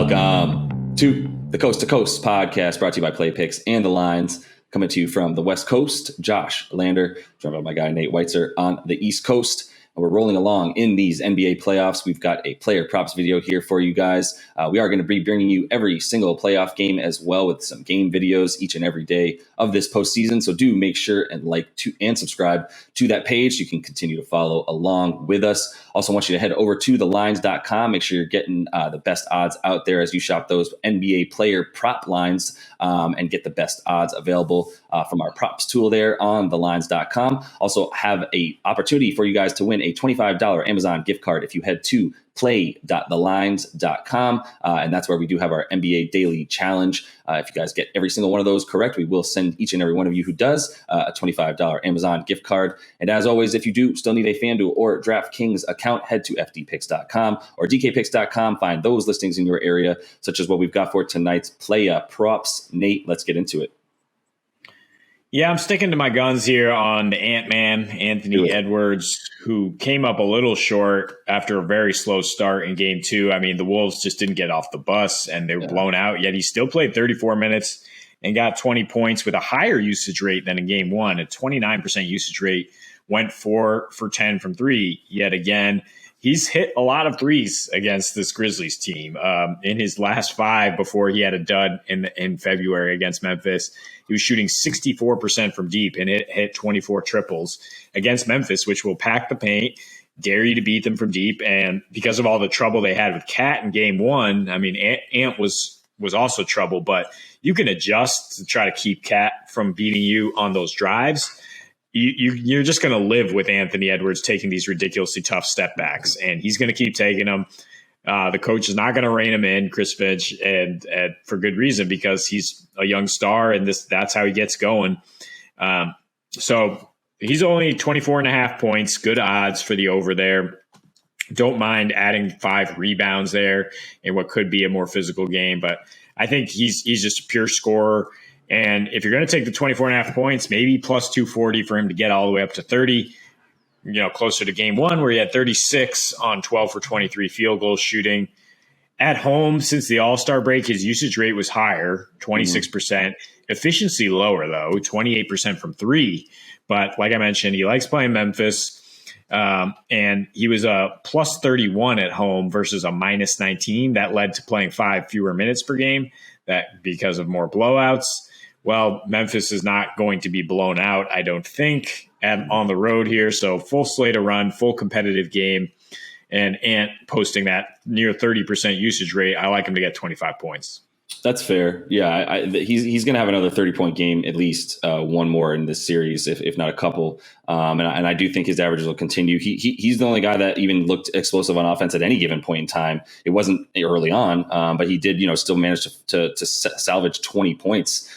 Welcome to the Coast to Coast podcast, brought to you by Play Picks and the Lines. Coming to you from the West Coast, Josh Lander, joined by my guy Nate Weitzer on the East Coast. And we're rolling along in these NBA playoffs. We've got a player props video here for you guys. We are going to be bringing you every single playoff game as well, with some game videos each and every day of this postseason. So do make sure and and subscribe to that page. You can continue to follow along with us. Also want you to head over to thelines.com. Make sure you're getting the best odds out there as you shop those NBA player prop lines and get the best odds available from our props tool there on thelines.com. Also have a opportunity for you guys to win a $25 Amazon gift card if you head to play.thelines.com. And that's where we do have our NBA Daily Challenge. If you guys get every single one of those correct, we will send each and every one of you who does a $25 Amazon gift card. And as always, if you do still need a FanDuel or DraftKings account, head to fdpicks.com or dkpicks.com. Find those listings in your area, such as what we've got for tonight's play props. Nate, let's get into it. Yeah, I'm sticking to my guns here on the Ant-Man, Anthony Edwards, who came up a little short after a very slow start in game two. I mean, the Wolves just didn't get off the bus and they were blown out, yet he still played 34 minutes and got 20 points with a higher usage rate than in game one. A 29% usage rate, went 4 for 10 from three yet again. He's hit a lot of threes against this Grizzlies team. In his last 5 before he had a dud in February against Memphis, he was shooting 64% from deep and it hit 24 triples against Memphis, which will pack the paint, dare you to beat them from deep. And because of all the trouble they had with Cat in game one, I mean, Ant was also trouble, but you can adjust to try to keep Cat from beating you on those drives. You're just going to live with Anthony Edwards taking these ridiculously tough step backs, and he's going to keep taking them. The coach is not going to rein him in, Chris Finch, and for good reason, because he's a young star, and that's how he gets going. So he's only 24.5 points, good odds for the over there. Don't mind adding 5 rebounds there in what could be a more physical game, but I think he's just a pure scorer. And if you're going to take the 24.5 points, maybe plus 240 for him to get all the way up to 30, closer to game one where he had 36 on 12 for 23 field goal shooting. At home, since the All-Star break, his usage rate was higher, 26%. Efficiency lower, though, 28% from three. But like I mentioned, he likes playing Memphis. And he was a plus 31 at home versus a minus 19. That led to playing 5 fewer minutes per game, that because of more blowouts. Well, Memphis is not going to be blown out, I don't think, on the road here. So full slate of run, full competitive game, and Ant posting that near 30% usage rate. I like him to get 25 points. That's fair. Yeah, he's going to have another 30-point game, at least one more in this series, if not a couple. And I do think his averages will continue. He's the only guy that even looked explosive on offense at any given point in time. It wasn't early on, but he did, still manage to salvage 20 points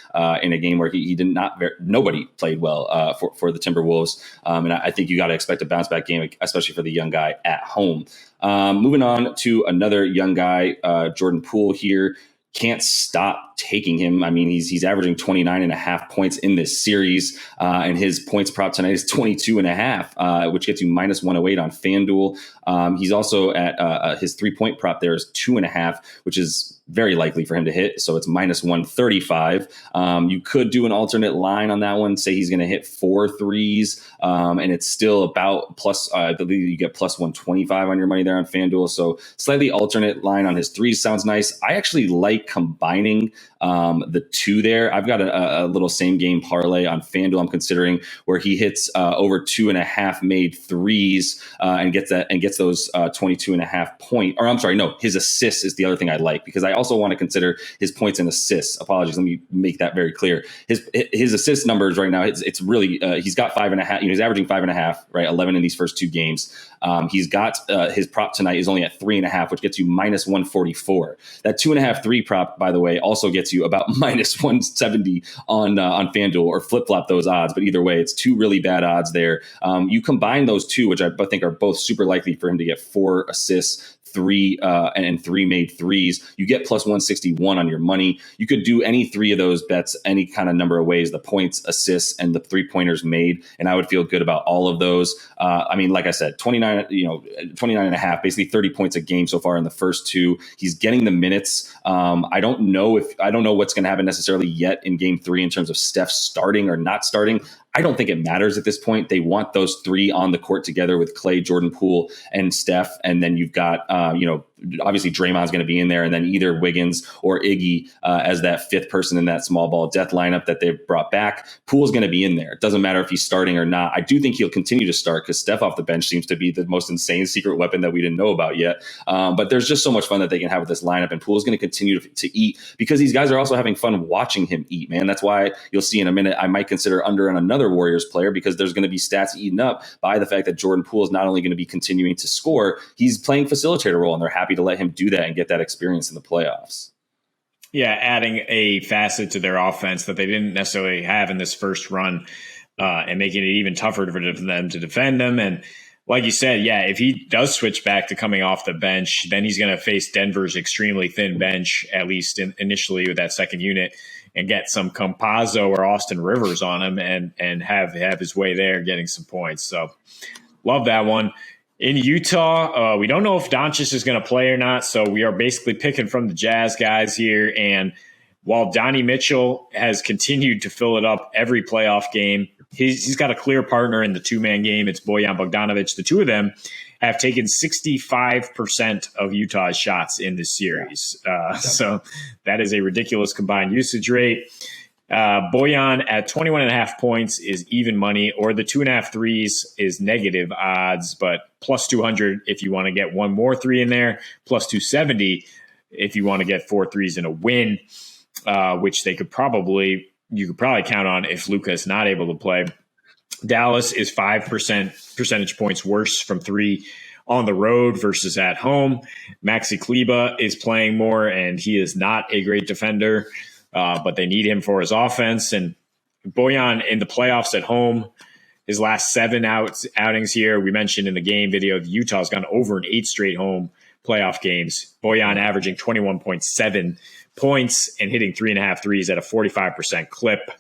in a game where he did not. Nobody played well for the Timberwolves, and I think you got to expect a bounce back game, especially for the young guy at home. Moving on to another young guy, Jordan Poole here. Can't stop taking him. I mean, he's averaging 29.5 points in this series, and his points prop tonight is 22.5, which gets you minus 108 on FanDuel. He's also at his 3-point prop there is 2.5, which is very likely for him to hit. So it's minus 135. You could do an alternate line on that one. Say he's going to hit 4 threes, and it's still about plus, I believe you get plus 125 on your money there on FanDuel. So slightly alternate line on his threes sounds nice. I actually like combining the two there. I've got a little same game parlay on FanDuel I'm considering where he hits over 2.5 made threes and gets those 22.5 point, or I'm sorry, no, his assists is the other thing I like, because I also want to consider his points and assists. Apologies, let me make that very clear. His assist numbers right now, it's really he's got 5.5. He's averaging 5.5, right? 11 in these first 2 games. He's got his prop tonight is only at 3.5, which gets you minus 144. That 2.5 3 prop, by the way, also gets you about minus 170 on FanDuel, or flip flop those odds. But either way, it's 2 really bad odds there. You combine those two, which I think are both super likely for him to get 4 assists, and 3 made threes, you get plus 161 on your money. You could do any 3 of those bets any kind of number of ways: the points, assists, and the 3-pointers made. And I would feel good about all of those. I mean, like I said, 29 and a half, basically 30 points a game so far in the first 2. He's getting the minutes. I don't know what's going to happen necessarily yet in game 3 in terms of Steph starting or not starting. I don't think it matters at this point. They want those 3 on the court together with Clay, Jordan Poole, and Steph. And then you've got, obviously Draymond's going to be in there, and then either Wiggins or Iggy as that 5th person in that small ball death lineup that they've brought back. Poole's going to be in there. It doesn't matter if he's starting or not. I do think he'll continue to start because Steph off the bench seems to be the most insane secret weapon that we didn't know about yet. But there's just so much fun that they can have with this lineup, and Poole's going to continue to eat because these guys are also having fun watching him eat, man. That's why you'll see in a minute I might consider under on another Warriors player because there's going to be stats eaten up by the fact that Jordan Poole is not only going to be continuing to score, he's playing facilitator role, and they're happy to let him do that and get that experience in the playoffs. Yeah, adding a facet to their offense that they didn't necessarily have in this first run and making it even tougher for them to defend them. And like you said, yeah, if he does switch back to coming off the bench, then he's going to face Denver's extremely thin bench, at least initially with that second unit, and get some Campazzo or Austin Rivers on him and have his way there getting some points. So love that one. In Utah, we don't know if Doncic is going to play or not, so we are basically picking from the Jazz guys here. And while Donnie Mitchell has continued to fill it up every playoff game, he's got a clear partner in the 2-man game. It's Bogdan Bogdanovic. The 2 of them have taken 65% of Utah's shots in this series. So that is a ridiculous combined usage rate. Bojan at 21.5 points is even money, or the 2.5 threes is negative odds, but plus 200 if you want to get one more 3 in there, plus 270 if you want to get 4 threes in a win, which you could probably count on if Luka is not able to play. Dallas is 5 percentage points worse from 3 on the road versus at home. Maxi Kleber is playing more, and he is not a great defender, but they need him for his offense. And Bojan in the playoffs at home, his last 7 outings here, we mentioned in the game video, Utah's gone over in 8 straight home playoff games. Bojan averaging 21.7 points and hitting 3.5 threes at a 45% clip.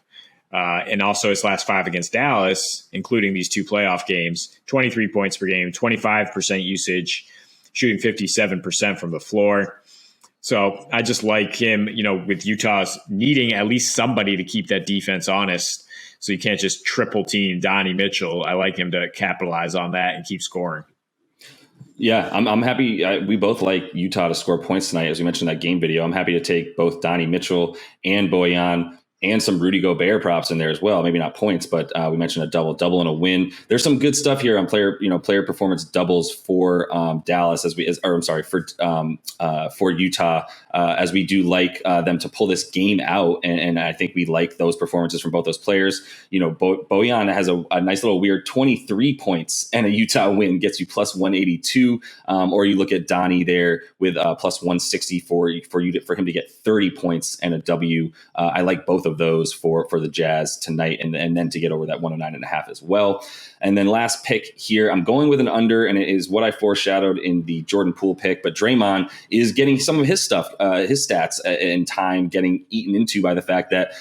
And also his last 5 against Dallas, including these 2 playoff games, 23 points per game, 25% usage, shooting 57% from the floor. So I just like him, with Utah's needing at least somebody to keep that defense honest. So you can't just triple team Donnie Mitchell. I like him to capitalize on that and keep scoring. Yeah, I'm happy. We both like Utah to score points tonight. As we mentioned in that game video, I'm happy to take both Donnie Mitchell and Bojan and some Rudy Gobert props in there as well. Maybe not points, but we mentioned a double and a win. There's some good stuff here on player performance doubles for Dallas for Utah, as we do like them to pull this game out. And I think we like those performances from both those players. Bojan has a nice little weird 23 points and a Utah win gets you plus 182. Or you look at Donnie there with plus 160 for him to get 30 points and a W. I like both of those for the Jazz tonight, and then to get over that 109.5 as well. And then last pick here, I'm going with an under, and it is what I foreshadowed in the Jordan Poole pick. But Draymond is getting some of his stuff, his stats in time, getting eaten into by the fact that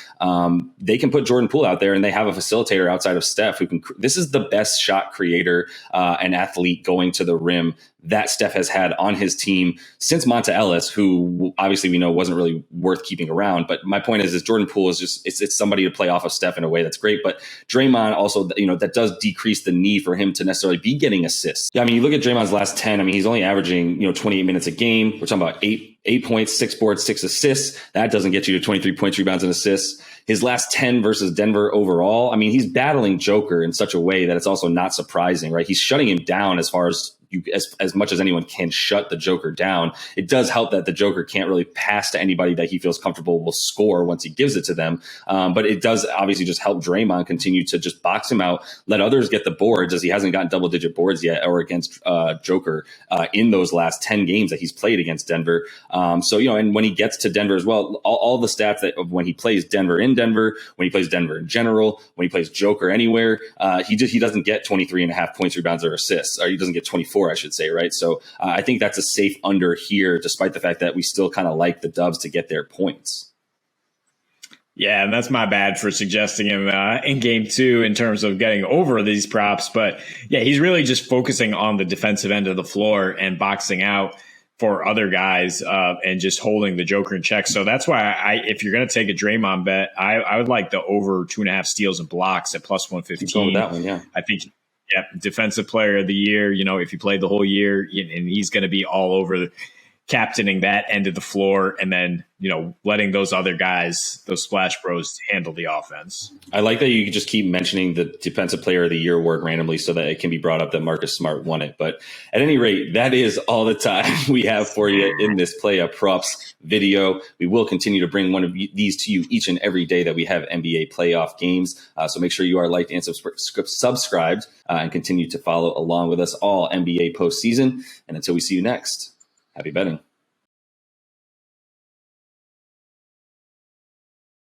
they can put Jordan Poole out there, and they have a facilitator outside of Steph who can. This is the best shot creator and athlete going to the rim that Steph has had on his team since Monta Ellis, who obviously we know wasn't really worth keeping around. But my point is Jordan Poole is just it's somebody to play off of Steph in a way that's great. But Draymond also, that does decrease the need for him to necessarily be getting assists. Yeah, I mean, you look at Draymond's last 10. I mean, he's only averaging 28 minutes a game. We're talking about eight points, 6 boards, 6 assists. That doesn't get you to 23 points, rebounds, and assists. His last 10 versus Denver overall, I mean, he's battling Joker in such a way that it's also not surprising, right? He's shutting him down as far as as much as anyone can shut the Joker down. It does help that the Joker can't really pass to anybody that he feels comfortable will score once he gives it to them. But it does obviously just help Draymond continue to just box him out, let others get the boards, as he hasn't gotten double-digit boards yet or against Joker in those last 10 games that he's played against Denver. And when he gets to Denver as well, all the stats that when he plays Denver in Denver, when he plays Denver in general, when he plays Joker anywhere, he doesn't get 23.5 points, rebounds, or assists, or he doesn't get 24 before, I should say, right? So I think that's a safe under here, despite the fact that we still kind of like the Dubs to get their points. Yeah, and that's my bad for suggesting him in game 2 in terms of getting over these props. But yeah, he's really just focusing on the defensive end of the floor and boxing out for other guys and just holding the Joker in check. So that's why if you're going to take a Draymond bet, I would like the over 2.5 steals and blocks at plus 115. With that one, yeah. I think, yeah, defensive player of the year, if you played the whole year, and he's going to be all over captaining that end of the floor and then, letting those other guys, those splash bros, handle the offense. I like that you just keep mentioning the defensive player of the year award randomly so that it can be brought up that Marcus Smart won it. But at any rate, that is all the time we have for you in this Play Up Props video. We will continue to bring one of these to you each and every day that we have NBA playoff games. So make sure you are liked and subscribed and continue to follow along with us all NBA postseason. And until we see you next, happy betting.